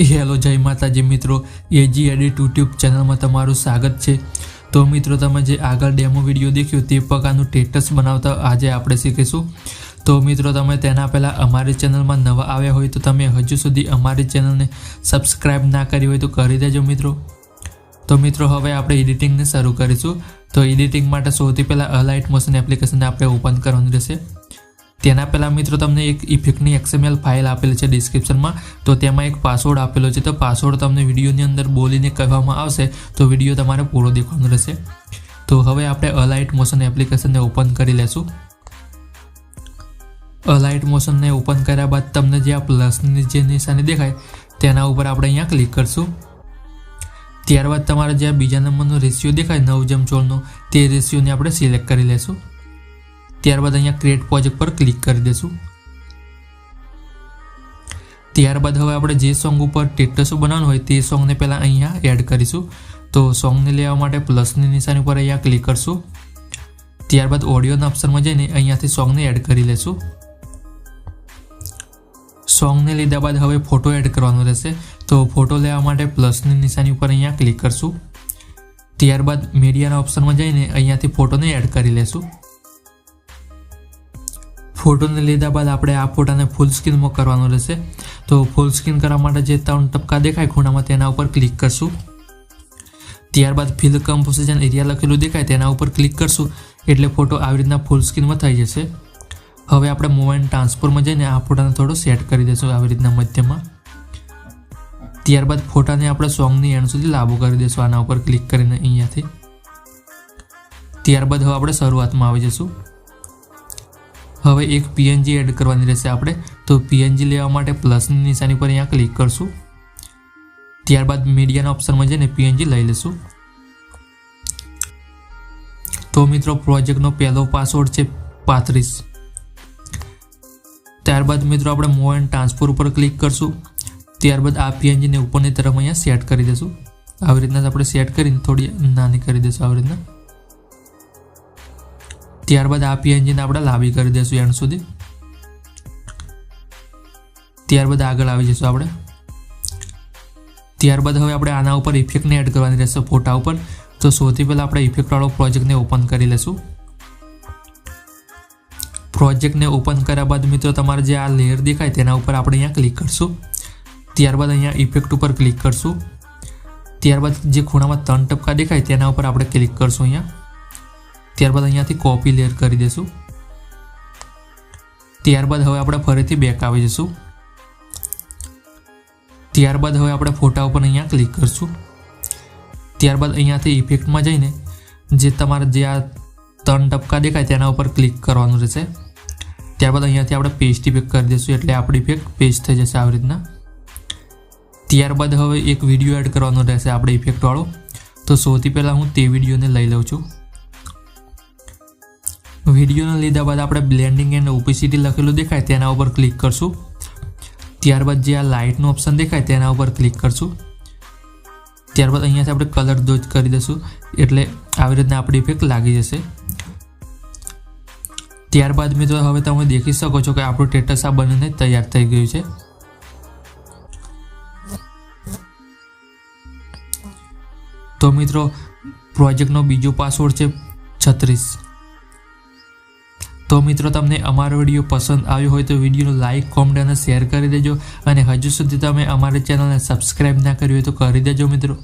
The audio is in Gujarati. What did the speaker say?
હેલો જય માતાજી મિત્રો, એજી એડિટ યુટ્યુબ ચેનલમાં તમારું સ્વાગત છે। તો મિત્રો તમે જે આગળ ડેમો વિડીયો દેખ્યો તે પ્રકારનું સ્ટેટસ બનાવતા આજે આપણે શીખીશું। તો મિત્રો તમે તેના પહેલાં અમારી ચેનલમાં નવા આવ્યા હોય તો તમે હજુ સુધી અમારી ચેનલને સબસ્ક્રાઈબ ના કરી હોય તો કરી દેજો મિત્રો। તો મિત્રો હવે આપણે એડિટિંગને શરૂ કરીશું। તો એડિટિંગ માટે સૌથી પહેલાં અલાઇટ મોશન એપ્લિકેશનને આપણે ઓપન કરવાની રહેશે। તેના પહેલાં મિત્રો તમને એક ઇફેક્ટની XML ફાઇલ આપેલી છે ડિસ્ક્રિપ્શનમાં, તો તેમાં એક પાસવર્ડ આપેલો છે। તો પાસવર્ડ તમને વિડીયોની અંદર બોલીને કહેવામાં આવશે, તો વિડીયો તમારે પૂરો દેખવાનો રહેશે। તો હવે આપણે અલાઇટ મોશન એપ્લિકેશનને ઓપન કરી લેશું। અલાઇટ મોશનને ઓપન કર્યા બાદ તમને જે આ પ્લસની જે નિશાની દેખાય તેના ઉપર આપણે અહીંયા ક્લિક કરશું। ત્યારબાદ તમારે જે બીજા નંબરનો રેશિયો દેખાય 9:16નો તે રેશિયોને આપણે સિલેક્ટ કરી લેશું। ત્યારબાદ અહીંયા ક્રિએટ પ્રોજેક્ટ પર ક્લિક કરી દેશું। ત્યારબાદ હવે આપણે જે સોંગ ઉપર સ્ટેટસ બનાવવાનું હોય તે સોંગને પહેલાં અહીંયા એડ કરીશું। તો સોંગને લેવા માટે પ્લસની નિશાની પર અહીંયા ક્લિક કરશું। ત્યારબાદ ઓડિયોના ઓપ્શનમાં જઈને અહીંયાથી સોંગને એડ કરી લેશું। સોંગને લીધા બાદ હવે ફોટો એડ કરવાનો રહેશે। તો ફોટો લેવા માટે પ્લસની નિશાની ઉપર અહીંયા ક્લિક કરશું। ત્યારબાદ મીડિયાના ઓપ્શનમાં જઈને અહીંયાથી ફોટોને એડ કરી લેશું। ફોટોને લીધા બાદ આપણે આ ફોટાને ફૂલ સ્ક્રીનમાં કરવાનો રહેશે। તો ફૂલ સ્ક્રીન કરવા માટે જે 3 ટપકા દેખાય ખૂણામાં તેના ઉપર ક્લિક કરશું। ત્યારબાદ ફિલ કમ્પોઝિશન એરિયા લખેલું દેખાય તેના ઉપર ક્લિક કરશું એટલે ફોટો આવી રીતના ફૂલ સ્ક્રીનમાં થઈ જશે। હવે આપણે મૂવ એન્ડ ટ્રાન્સફોર્મમાં જઈને આ ફોટાને થોડો સેટ કરી દઈશું આવી રીતના મધ્યમાં। ત્યારબાદ ફોટાને આપણે સોંગની એન્ડ સુધી લાંબુ કરી દઈશું આના ઉપર ક્લિક કરીને અહીંયાથી। ત્યારબાદ હવે આપણે શરૂઆતમાં આવી જઈશું। હવે એક PNG એડ કરવાની રહેશે આપણે। તો PNG લેવા માટે પ્લસની નિશાની પર અહીંયા ક્લિક કરશું। ત્યારબાદ મીડિયાના ઓપ્શનમાં જઈને PNG લઈ લઈશું। તો મિત્રો પ્રોજેક્ટનો પહેલો પાસવર્ડ છે 35। ત્યારબાદ મિત્રો આપણે મૂવ એન્ડ ટ્રાન્સફોર ઉપર ક્લિક કરશું। ત્યારબાદ આ PNGને ઉપરની તરફ અહીંયા સેટ કરી દઈશું। આવી રીતના આપણે સેટ કરીને થોડી નાની કરી દઈશું આવી રીતના। ત્યારબાદ આ PNGને આપણે લાંબી કરી દઈશું એન્ડ સુધી। ત્યારબાદ આગળ આવી જઈશું આપણે। ત્યારબાદ હવે આપણે આના ઉપર ઇફેક્ટને એડ કરવાની રહેશે ફોટા ઉપર। તો સૌથી પહેલાં આપણે ઇફેક્ટવાળો પ્રોજેક્ટને ઓપન કરી લઈશું। પ્રોજેક્ટને ઓપન કર્યા બાદ મિત્રો તમારે જે આ લેયર દેખાય તેના ઉપર આપણે અહીંયા ક્લિક કરશું। ત્યારબાદ અહીંયા ઇફેક્ટ ઉપર ક્લિક કરશું। ત્યારબાદ જે ખૂણામાં 3 ટપકા દેખાય તેના ઉપર આપણે ક્લિક કરશું અહીંયા। ત્યારબાદ અહીંયાથી કોપી લેયર કરી દઈશું। ત્યારબાદ હવે આપણે ફરીથી બેક આવી જઈશું। ત્યારબાદ હવે આપણે ફોટા ઉપર અહીંયા ક્લિક કરશું। ત્યારબાદ અહીંયાથી ઇફેક્ટમાં જઈને જે તમારે જે આ 3 ટપકા દેખાય તેના ઉપર ક્લિક કરવાનું રહેશે। ત્યારબાદ અહીંયાથી આપણે પેસ્ટ ઇફેક્ટ કરી દઈશું એટલે આપણી ઇફેક્ટ પેસ્ટ થઈ જશે આવી રીતના। ત્યારબાદ હવે એક વિડીયો એડ કરવાનો રહેશે આપણે ઇફેક્ટવાળો। તો સૌથી પહેલાં હું તે વિડીયોને લઈ લઉં છું। વિડીયોને લીધા બાદ આપણે બ્લેન્ડિંગ એન્ડ ઓપેસિટી લખેલું દેખાય તેના ઉપર ક્લિક કરશું। ત્યારબાદ જે આ લાઇટનો ઓપ્શન દેખાય તેના ઉપર ક્લિક કરશું। ત્યારબાદ અહીંયાથી આપણે કલર ડોઝ કરી દઈશું એટલે આવી રીતના આપણી ઇફેક્ટ લાગી જશે। ત્યારબાદ મિત્રો હવે તમે દેખી શકો છો કે આપણું સ્ટેટસ આ બનીને તૈયાર થઈ ગયું છે। તો મિત્રો પ્રોજેક્ટનો બીજો પાસવર્ડ છે 36। તો મિત્રો તમને અમારો વિડીયો પસંદ આવ્યો હોય તો વિડીયોને લાઇક, કોમેન્ટ અને શેર કરી દેજો। અને હજુ સુધી તમે અમારી ચેનલને સબસ્ક્રાઈબ ના કરી હોય તો કરી દેજો મિત્રો।